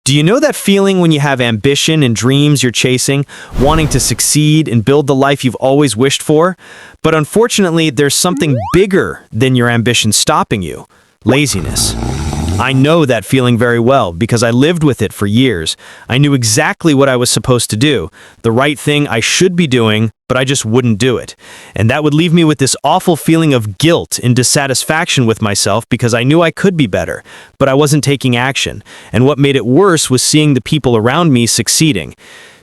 Do you know that feeling when you have ambition and dreams you're chasing, wanting to succeed and build the life you've always wished for? But unfortunately, there's something bigger than your ambition stopping you: laziness. I know that feeling very well because I lived with it for years. I knew exactly what I was supposed to do, the right thing I should be doing, but I just wouldn't do it. And that would leave me with this awful feeling of guilt and dissatisfaction with myself because I knew I could be better, but I wasn't taking action. And what made it worse was seeing the people around me succeeding.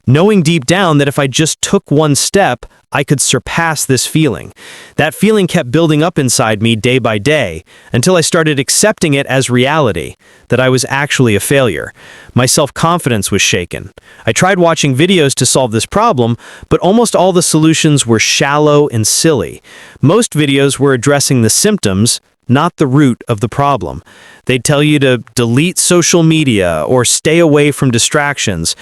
Knowing deep down that if I just took one step, I could surpass this feeling. That feeling kept building up inside me day by day, until I started accepting it as reality, that I was actually a failure. My self-confidence was shaken. I tried watching videos to solve this problem, but almost all the solutions were shallow and silly. Most videos were addressing the symptoms, not the root of the problem. They'd tell you to delete social media or stay away from distractions.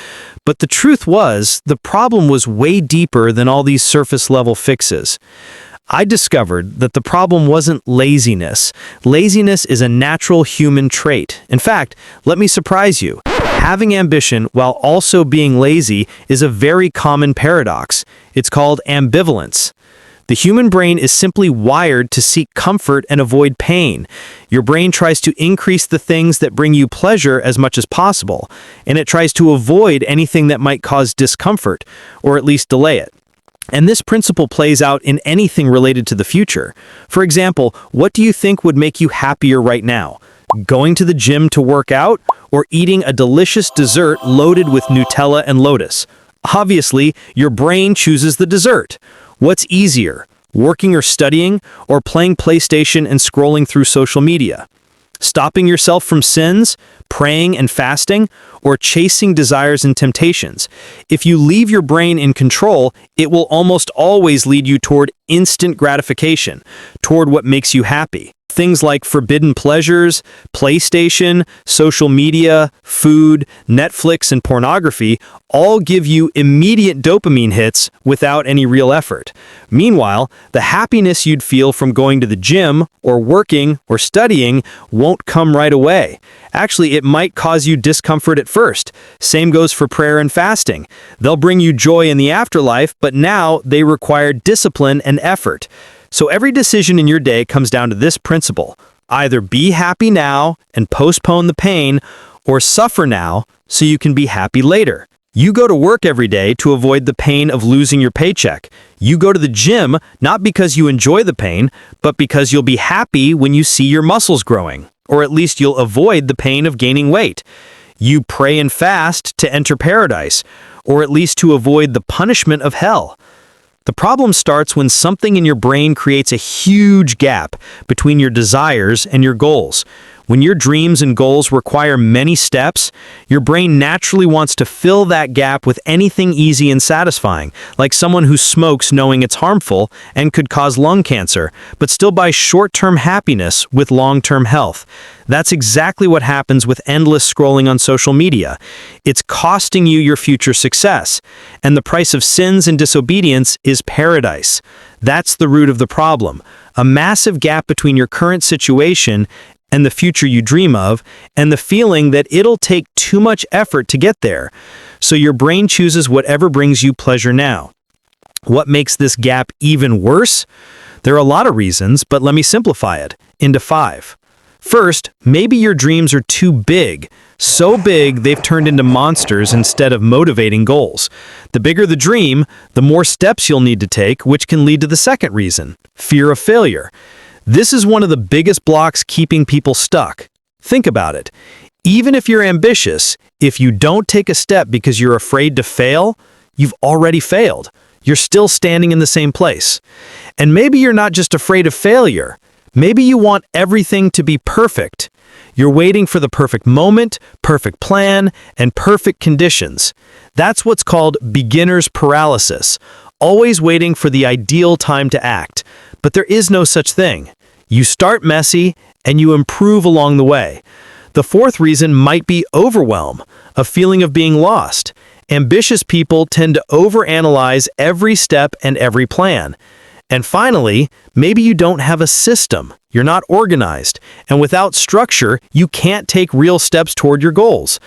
But the truth was, the problem was way deeper than all these surface-level fixes. I discovered that the problem wasn't laziness. Laziness is a natural human trait. In fact, let me surprise you. Having ambition while also being lazy is a very common paradox. It's called ambivalence. The human brain is simply wired to seek comfort and avoid pain. Your brain tries to increase the things that bring you pleasure as much as possible, and it tries to avoid anything that might cause discomfort, or at least delay it. And this principle plays out in anything related to the future. For example, what do you think would make you happier right now? Going to the gym to work out, or eating a delicious dessert loaded with Nutella and Lotus? Obviously, your brain chooses the dessert. What's easier, working or studying, or playing PlayStation and scrolling through social media? Stopping yourself from sins, praying and fasting, or chasing desires and temptations? If you leave your brain in control, it will almost always lead you toward instant gratification, toward what makes you happy. Things like forbidden pleasures, PlayStation, social media, food, Netflix, and pornography all give you immediate dopamine hits without any real effort. Meanwhile, the happiness you'd feel from going to the gym, or working, or studying won't come right away. Actually, it might cause you discomfort at first. Same goes for prayer and fasting. They'll bring you joy in the afterlife, but now they require discipline and effort. So every decision in your day comes down to this principle: either be happy now and postpone the pain, or suffer now so you can be happy later. You go to work every day to avoid the pain of losing your paycheck. You go to the gym not because you enjoy the pain, but because you'll be happy when you see your muscles growing, or at least you'll avoid the pain of gaining weight. You pray and fast to enter paradise, or at least to avoid the punishment of hell. The problem starts when something in your brain creates a huge gap between your desires and your goals. When your dreams and goals require many steps, your brain naturally wants to fill that gap with anything easy and satisfying, like someone who smokes knowing it's harmful and could cause lung cancer, but still buys short-term happiness with long-term health. That's exactly what happens with endless scrolling on social media. It's costing you your future success, and the price of sins and disobedience is paradise. That's the root of the problem: a massive gap between your current situation and the future you dream of, and the feeling that it'll take too much effort to get there. So your brain chooses whatever brings you pleasure now. What makes this gap even worse? There are a lot of reasons, but let me simplify it into 5. First, maybe your dreams are too big. So big, they've turned into monsters instead of motivating goals. The bigger the dream, the more steps you'll need to take, which can lead to the second reason: fear of failure. This is one of the biggest blocks keeping people stuck. Think about it. Even if you're ambitious, if you don't take a step because you're afraid to fail, you've already failed. You're still standing in the same place. And maybe you're not just afraid of failure. Maybe you want everything to be perfect. You're waiting for the perfect moment, perfect plan, and perfect conditions. That's what's called beginner's paralysis, always waiting for the ideal time to act. But there is no such thing. You start messy, and you improve along the way. The fourth reason might be overwhelm, a feeling of being lost. Ambitious people tend to overanalyze every step and every plan. And finally, maybe you don't have a system. You're not organized, and without structure, you can't take real steps toward your goals.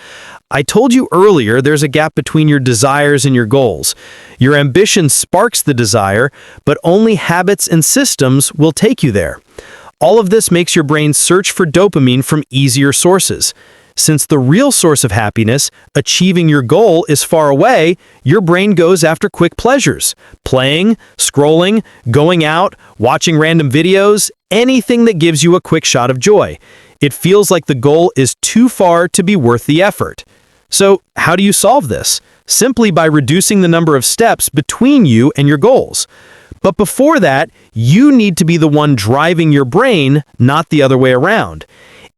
I told you earlier there's a gap between your desires and your goals. Your ambition sparks the desire, but only habits and systems will take you there. All of this makes your brain search for dopamine from easier sources. Since the real source of happiness, achieving your goal, is far away, your brain goes after quick pleasures. Playing, scrolling, going out, watching random videos, anything that gives you a quick shot of joy. It feels like the goal is too far to be worth the effort. So, how do you solve this? Simply by reducing the number of steps between you and your goals. But before that, you need to be the one driving your brain, not the other way around.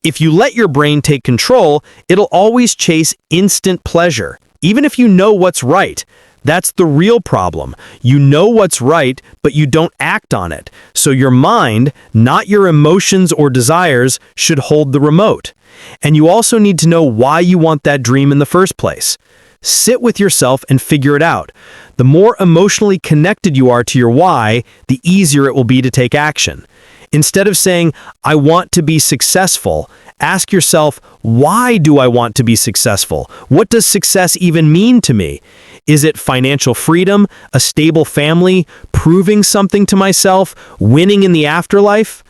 If you let your brain take control, it'll always chase instant pleasure, even if you know what's right. That's the real problem. You know what's right, but you don't act on it. So your mind, not your emotions or desires, should hold the remote. And you also need to know why you want that dream in the first place. Sit with yourself and figure it out. The more emotionally connected you are to your why, the easier it will be to take action. Instead of saying, I want to be successful, ask yourself, why do I want to be successful? What does success even mean to me? Is it financial freedom, a stable family, proving something to myself, winning in the afterlife?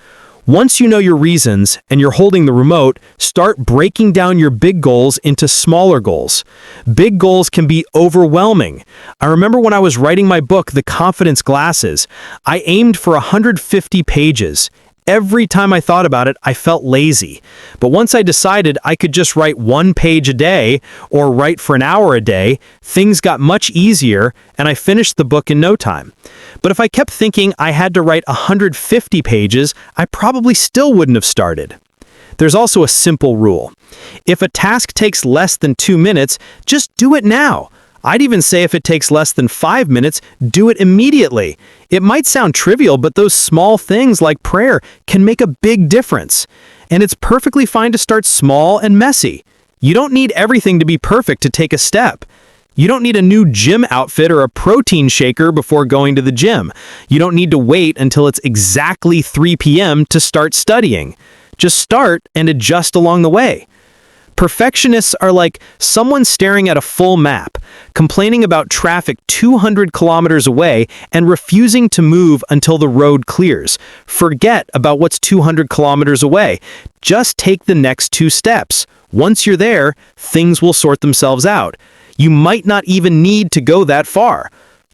Once you know your reasons and you're holding the remote, start breaking down your big goals into smaller goals. Big goals can be overwhelming. I remember when I was writing my book, The Confidence Glasses, I aimed for 150 pages. Every time I thought about it, I felt lazy. But once I decided I could just write 1 page a day or write for an hour a day, things got much easier and I finished the book in no time. But if I kept thinking I had to write 150 pages, I probably still wouldn't have started. There's also a simple rule. If a task takes less than 2 minutes, just do it now. I'd even say if it takes less than 5 minutes, do it immediately. It might sound trivial, but those small things like prayer can make a big difference. And it's perfectly fine to start small and messy. You don't need everything to be perfect to take a step. You don't need a new gym outfit or a protein shaker before going to the gym. You don't need to wait until it's exactly 3 p.m. to start studying. Just start and adjust along the way. Perfectionists are like someone staring at a full map, complaining about traffic 200 kilometers away and refusing to move until the road clears. Forget about what's 200 kilometers away. Just take the next 2 steps. Once you're there, things will sort themselves out. You might not even need to go that far.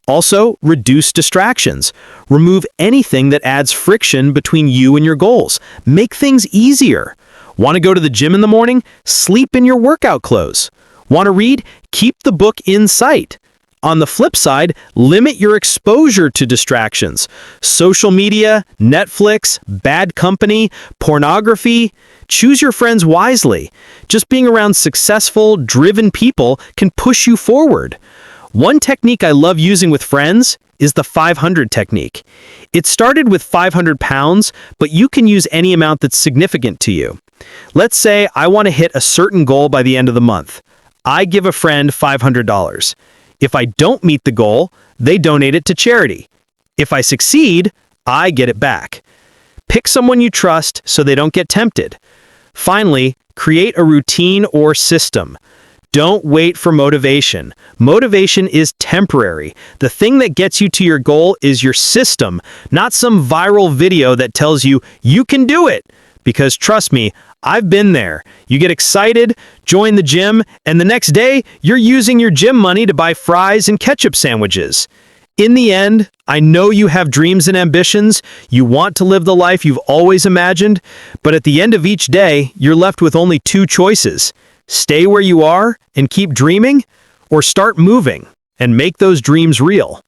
Also, reduce distractions. Remove anything that adds friction between you and your goals. Make things easier. Want to go to the gym in the morning? Sleep in your workout clothes. Want to read? Keep the book in sight. On the flip side, limit your exposure to distractions. Social media, Netflix, bad company, pornography. Choose your friends wisely. Just being around successful, driven people can push you forward. One technique I love using with friends is the 500 technique. It started with 500 pounds, but you can use any amount that's significant to you. Let's say I want to hit a certain goal by the end of the month. I give a friend $500. If I don't meet the goal, they donate it to charity. If I succeed, I get it back. Pick someone you trust so they don't get tempted. Finally, create a routine or system. Don't wait for motivation. Motivation is temporary. The thing that gets you to your goal is your system, not some viral video that tells you you can do it. Because trust me, I've been there. You get excited, join the gym, and the next day, you're using your gym money to buy fries and ketchup sandwiches. In the end, I know you have dreams and ambitions. You want to live the life you've always imagined. But at the end of each day, you're left with only 2 choices. Stay where you are and keep dreaming, or start moving and make those dreams real.